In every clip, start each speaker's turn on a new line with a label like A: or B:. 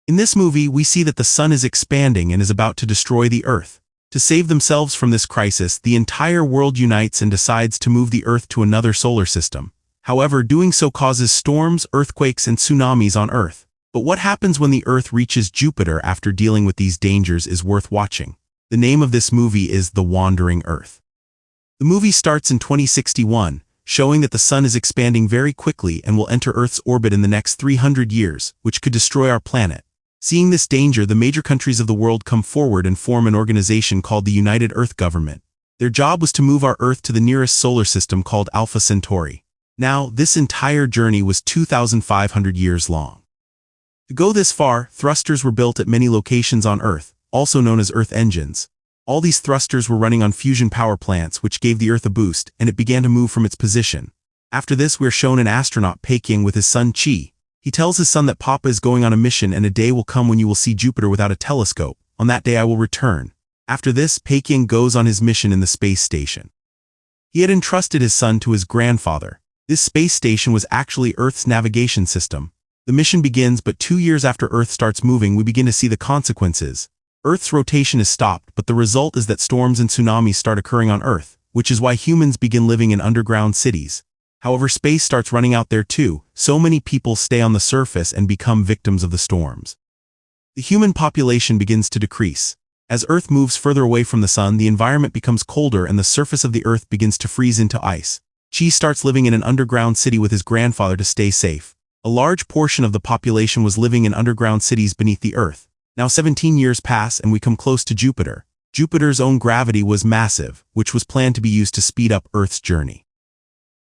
A: In this movie, we see that the sun is expanding and is about to destroy the Earth. To save themselves from this crisis, the entire world unites and decides to move the Earth to another solar system. However, doing so causes storms, earthquakes, and tsunamis on Earth. But what happens when the Earth reaches Jupiter after dealing with these dangers is worth watching. The name of this movie is The Wandering Earth. The movie starts in 2061, showing that the sun is expanding very quickly and will enter Earth's orbit in the next 300 years, which could destroy our planet. Seeing this danger, the major countries of the world come forward and form an organization called the United Earth Government. Their job was to move our Earth to the nearest solar system called Alpha Centauri. Now, this entire journey was 2,500 years long. To go this far, thrusters were built at many locations on Earth, also known as Earth engines. All these thrusters were running on fusion power plants, which gave the Earth a boost, and it began to move from its position. After this, we're shown an astronaut Peking with his son Chi. He tells his son that Papa is going on a mission and a day will come when you will see Jupiter without a telescope. On that day I will return. After this, Peking goes on his mission in the space station. He had entrusted his son to his grandfather. This space station was actually Earth's navigation system. The mission begins, but 2 years after Earth starts moving, we begin to see the consequences. Earth's rotation is stopped, but the result is that storms and tsunamis start occurring on Earth, which is why humans begin living in underground cities. However, space starts running out there too, so many people stay on the surface and become victims of the storms. The human population begins to decrease. As Earth moves further away from the sun, the environment becomes colder and the surface of the Earth begins to freeze into ice. Chi starts living in an underground city with his grandfather to stay safe. A large portion of the population was living in underground cities beneath the Earth. Now 17 years pass and we come close to Jupiter. Jupiter's own gravity was massive, which was planned to be used to speed up Earth's journey.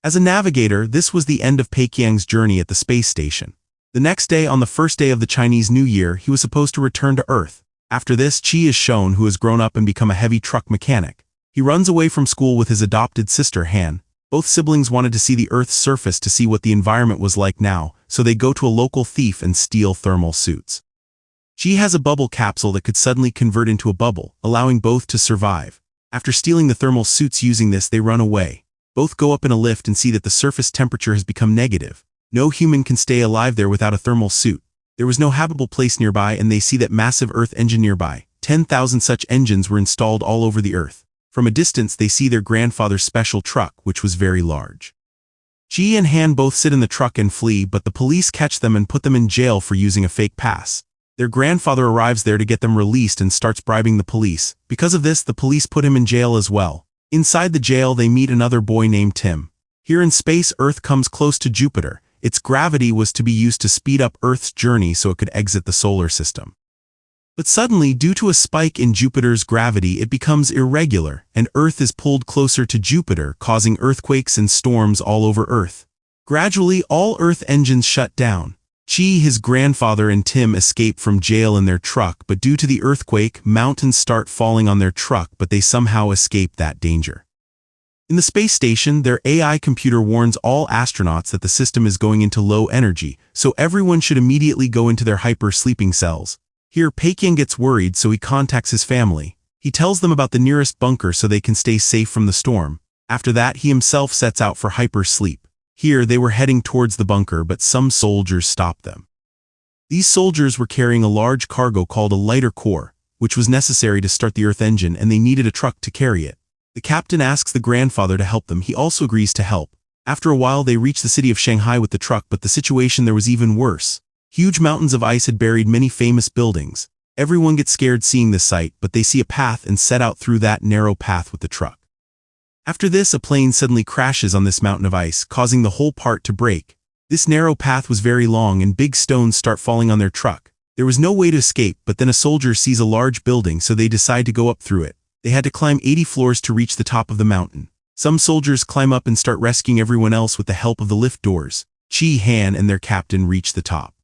A: As a navigator, this was the end of Peking's journey at the space station. The next day, on the first day of the Chinese New Year, he was supposed to return to Earth. After this, Chi is shown, who has grown up and become a heavy truck mechanic. He runs away from school with his adopted sister Han. Both siblings wanted to see the Earth's surface to see what the environment was like now, so they go to a local thief and steal thermal suits. Chi has a bubble capsule that could suddenly convert into a bubble, allowing both to survive. After stealing the thermal suits using this, they run away. Both go up in a lift and see that the surface temperature has become negative. No human can stay alive there without a thermal suit. There was no habitable place nearby, and they see that massive Earth engine nearby. 10,000 such engines were installed all over the Earth. From a distance, they see their grandfather's special truck, which was very large. Chi and Han both sit in the truck and flee, but the police catch them and put them in jail for using a fake pass. Their grandfather arrives there to get them released and starts bribing the police. Because of this, the police put him in jail as well. Inside the jail, they meet another boy named Tim. Here in space, Earth comes close to Jupiter. Its gravity was to be used to speed up Earth's journey so it could exit the solar system. But suddenly, due to a spike in Jupiter's gravity, it becomes irregular, and Earth is pulled closer to Jupiter, causing earthquakes and storms all over Earth. Gradually, all Earth engines shut down. Chi, his grandfather, and Tim escape from jail in their truck, but due to the earthquake, mountains start falling on their truck, but they somehow escape that danger. In the space station, their AI computer warns all astronauts that the system is going into low energy, so everyone should immediately go into their hyper-sleeping cells. Here, Peking gets worried, so he contacts his family. He tells them about the nearest bunker so they can stay safe from the storm. After that, he himself sets out for hyper-sleep. Here, they were heading towards the bunker, but some soldiers stopped them. These soldiers were carrying a large cargo called a lighter core, which was necessary to start the Earth engine, and they needed a truck to carry it. The captain asks the grandfather to help them. He also agrees to help. After a while, they reach the city of Shanghai with the truck, but the situation there was even worse. Huge mountains of ice had buried many famous buildings. Everyone gets scared seeing this sight, but they see a path and set out through that narrow path with the truck. After this, a plane suddenly crashes on this mountain of ice, causing the whole part to break. This narrow path was very long and big stones start falling on their truck. There was no way to escape, but then a soldier sees a large building, so they decide to go up through it. They had to climb 80 floors to reach the top of the mountain. Some soldiers climb up and start rescuing everyone else with the help of the lift doors. Chi, Han, and their captain reach the top.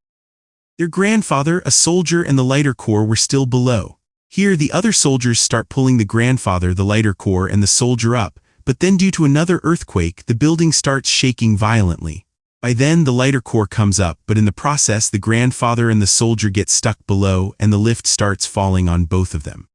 A: Their grandfather, a soldier, and the lighter core were still below. Here, the other soldiers start pulling the grandfather, the lighter core, and the soldier up. But then due to another earthquake, the building starts shaking violently. By then, the lighter core comes up, but in the process, the grandfather and the soldier get stuck below, and the lift starts falling on both of them.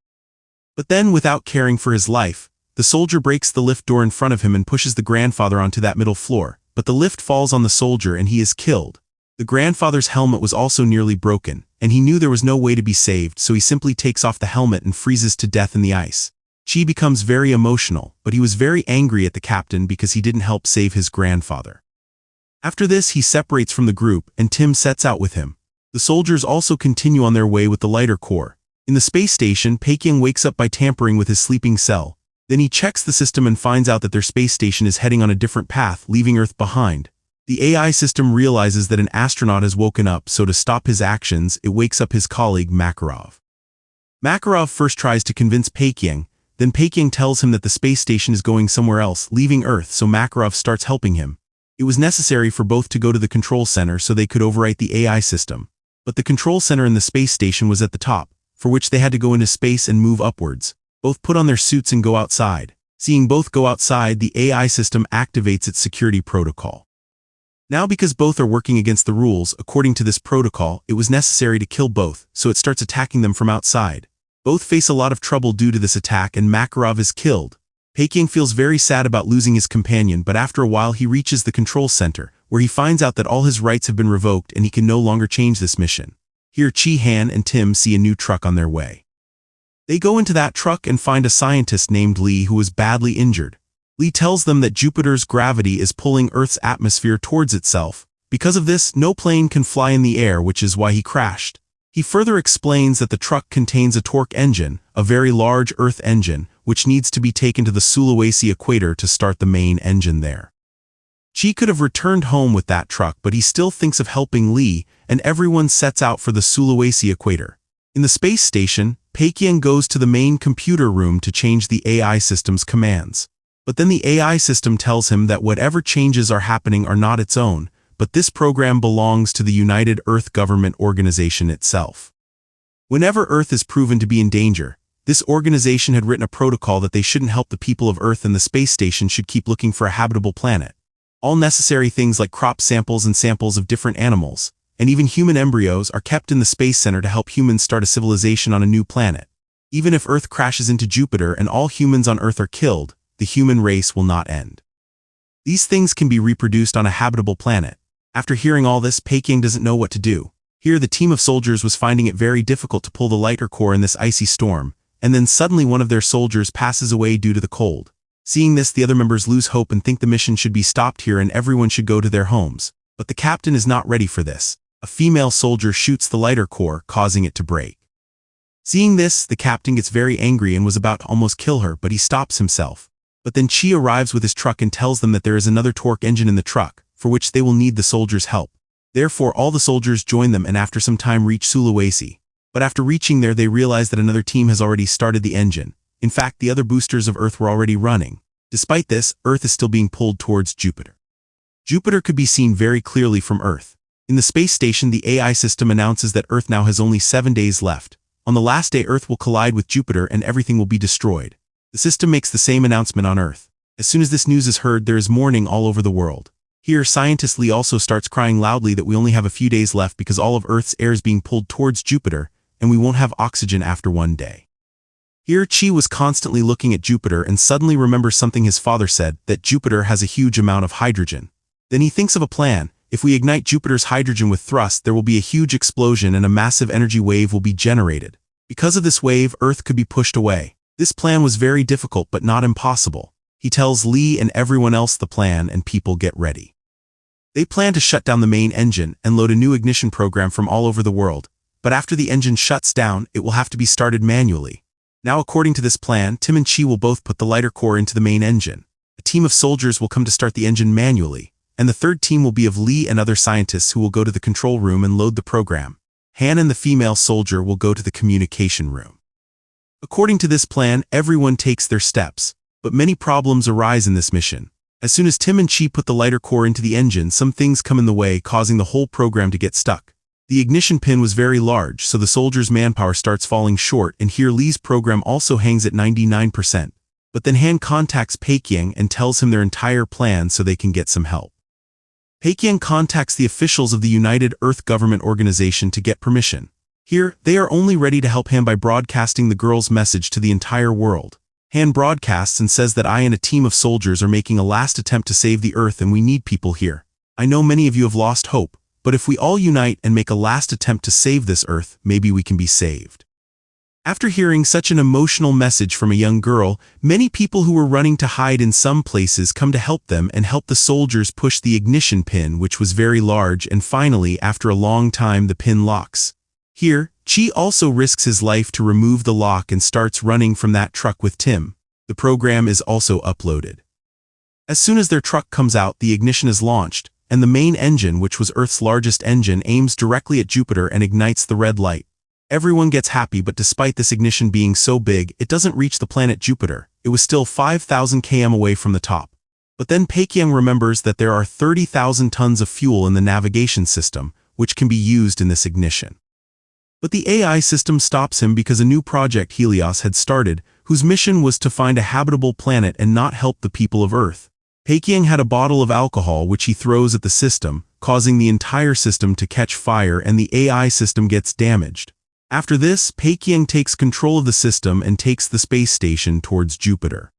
A: But then, without caring for his life, the soldier breaks the lift door in front of him and pushes the grandfather onto that middle floor, but the lift falls on the soldier and he is killed. The grandfather's helmet was also nearly broken, and he knew there was no way to be saved, so he simply takes off the helmet and freezes to death in the ice. Chi becomes very emotional, but he was very angry at the captain because he didn't help save his grandfather. After this, he separates from the group, and Tim sets out with him. The soldiers also continue on their way with the lighter core. In the space station, Peikyang wakes up by tampering with his sleeping cell. Then he checks the system and finds out that their space station is heading on a different path, leaving Earth behind. The AI system realizes that an astronaut has woken up, so to stop his actions, it wakes up his colleague Makarov. Makarov first tries to convince Peikyang, then Peikyang tells him that the space station is going somewhere else, leaving Earth, so Makarov starts helping him. It was necessary for both to go to the control center so they could overwrite the AI system. But the control center in the space station was at the top, for which they had to go into space and move upwards. Both put on their suits and go outside. Seeing both go outside, the AI system activates its security protocol. Now, because both are working against the rules, according to this protocol, it was necessary to kill both, so it starts attacking them from outside. Both face a lot of trouble due to this attack, and Makarov is killed. Peikyang feels very sad about losing his companion, but after a while he reaches the control center, where he finds out that all his rights have been revoked and he can no longer change this mission. Here Chi-Han and Tim see a new truck on their way. They go into that truck and find a scientist named Lee who is badly injured. Lee tells them that Jupiter's gravity is pulling Earth's atmosphere towards itself. Because of this, no plane can fly in the air, which is why he crashed. He further explains that the truck contains a torque engine, a very large Earth engine, which needs to be taken to the Sulawesi equator to start the main engine there. Chi could have returned home with that truck, but he still thinks of helping Lee, and everyone sets out for the Sulawesi equator. In the space station, Peikyang goes to the main computer room to change the AI system's commands. But then the AI system tells him that whatever changes are happening are not its own, but this program belongs to the United Earth Government Organization itself. Whenever Earth is proven to be in danger, this organization had written a protocol that they shouldn't help the people of Earth, and the space station should keep looking for a habitable planet. All necessary things like crop samples and samples of different animals, and even human embryos, are kept in the Space Center to help humans start a civilization on a new planet. Even if Earth crashes into Jupiter and all humans on Earth are killed, the human race will not end. These things can be reproduced on a habitable planet. After hearing all this, Peikyang doesn't know what to do. Here the team of soldiers was finding it very difficult to pull the lighter core in this icy storm, and then suddenly one of their soldiers passes away due to the cold. Seeing this, the other members lose hope and think the mission should be stopped here and everyone should go to their homes. But the captain is not ready for this. A female soldier shoots the lighter core, causing it to break. Seeing this, the captain gets very angry and was about to almost kill her, but he stops himself. But then Chi arrives with his truck and tells them that there is another torque engine in the truck, for which they will need the soldiers' help. Therefore all the soldiers join them and after some time reach Sulawesi. But after reaching there, they realize that another team has already started the engine. In fact, the other boosters of Earth were already running. Despite this, Earth is still being pulled towards Jupiter. Jupiter could be seen very clearly from Earth. In the space station, the AI system announces that Earth now has only 7 days left. On the last day, Earth will collide with Jupiter and everything will be destroyed. The system makes the same announcement on Earth. As soon as this news is heard, there is mourning all over the world. Here, scientist Lee also starts crying loudly that we only have a few days left because all of Earth's air is being pulled towards Jupiter, and we won't have oxygen after 1 day. Here, Chi was constantly looking at Jupiter and suddenly remembers something his father said, that Jupiter has a huge amount of hydrogen. Then he thinks of a plan. If we ignite Jupiter's hydrogen with thrust, there will be a huge explosion and a massive energy wave will be generated. Because of this wave, Earth could be pushed away. This plan was very difficult but not impossible. He tells Lee and everyone else the plan and people get ready. They plan to shut down the main engine and load a new ignition program from all over the world, but after the engine shuts down, it will have to be started manually. Now according to this plan, Tim and Chi will both put the lighter core into the main engine. A team of soldiers will come to start the engine manually, and the third team will be of Lee and other scientists who will go to the control room and load the program. Han and the female soldier will go to the communication room. According to this plan, everyone takes their steps, but many problems arise in this mission. As soon as Tim and Chi put the lighter core into the engine, some things come in the way, causing the whole program to get stuck. The ignition pin was very large, so the soldiers' manpower starts falling short, and here Lee's program also hangs at 99%. But then Han contacts Peikyang and tells him their entire plan so they can get some help. Peikyang contacts the officials of the United Earth Government Organization to get permission. Here, they are only ready to help Han by broadcasting the girl's message to the entire world. Han broadcasts and says that I and a team of soldiers are making a last attempt to save the Earth and we need people here. I know many of you have lost hope, but if we all unite and make a last attempt to save this Earth, maybe we can be saved. After hearing such an emotional message from a young girl, many people who were running to hide in some places come to help them and help the soldiers push the ignition pin, which was very large, and finally, after a long time, the pin locks. Here, Chi also risks his life to remove the lock and starts running from that truck with Tim. The program is also uploaded. As soon as their truck comes out, the ignition is launched, and the main engine, which was Earth's largest engine, aims directly at Jupiter and ignites the red light. Everyone gets happy, but despite this ignition being so big, it doesn't reach the planet Jupiter. It was still 5,000 km away from the top. But then Paekyung remembers that there are 30,000 tons of fuel in the navigation system, which can be used in this ignition. But the AI system stops him because a new project Helios had started, whose mission was to find a habitable planet and not help the people of Earth. Paekyung had a bottle of alcohol which he throws at the system, causing the entire system to catch fire, and the AI system gets damaged. After this, Paekyung takes control of the system and takes the space station towards Jupiter.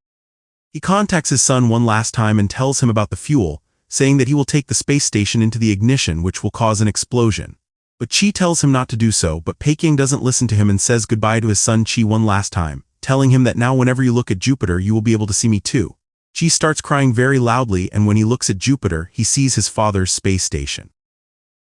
A: He contacts his son one last time and tells him about the fuel, saying that he will take the space station into the ignition, which will cause an explosion. But Chi tells him not to do so, but Paekyung doesn't listen to him and says goodbye to his son Chi one last time, telling him that now whenever you look at Jupiter you will be able to see me too. Chi starts crying very loudly, and when he looks at Jupiter, he sees his father's space station.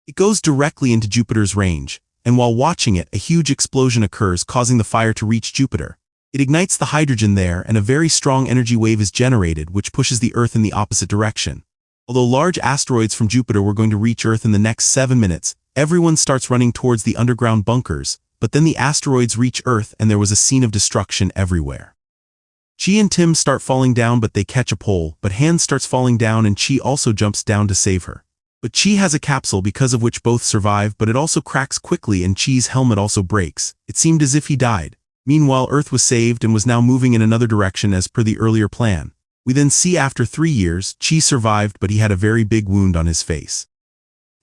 A: It goes directly into Jupiter's range, and while watching it, a huge explosion occurs, causing the fire to reach Jupiter. It ignites the hydrogen there, and a very strong energy wave is generated, which pushes the Earth in the opposite direction. Although large asteroids from Jupiter were going to reach Earth in the next 7 minutes, everyone starts running towards the underground bunkers, but then the asteroids reach Earth and there was a scene of destruction everywhere. Chi and Tim start falling down, but they catch a pole, but Han starts falling down and Chi also jumps down to save her. But Chi has a capsule because of which both survive, but it also cracks quickly and Chi's helmet also breaks. It seemed as if he died. Meanwhile, Earth was saved and was now moving in another direction as per the earlier plan. We then see after 3 years, Chi survived, but he had a very big wound on his face.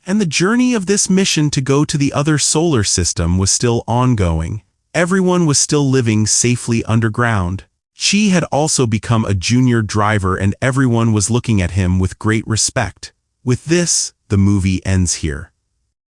A: And the journey of this mission to go to the other solar system was still ongoing. Everyone was still living safely underground. Chi had also become a junior driver and everyone was looking at him with great respect. With this, the movie ends here.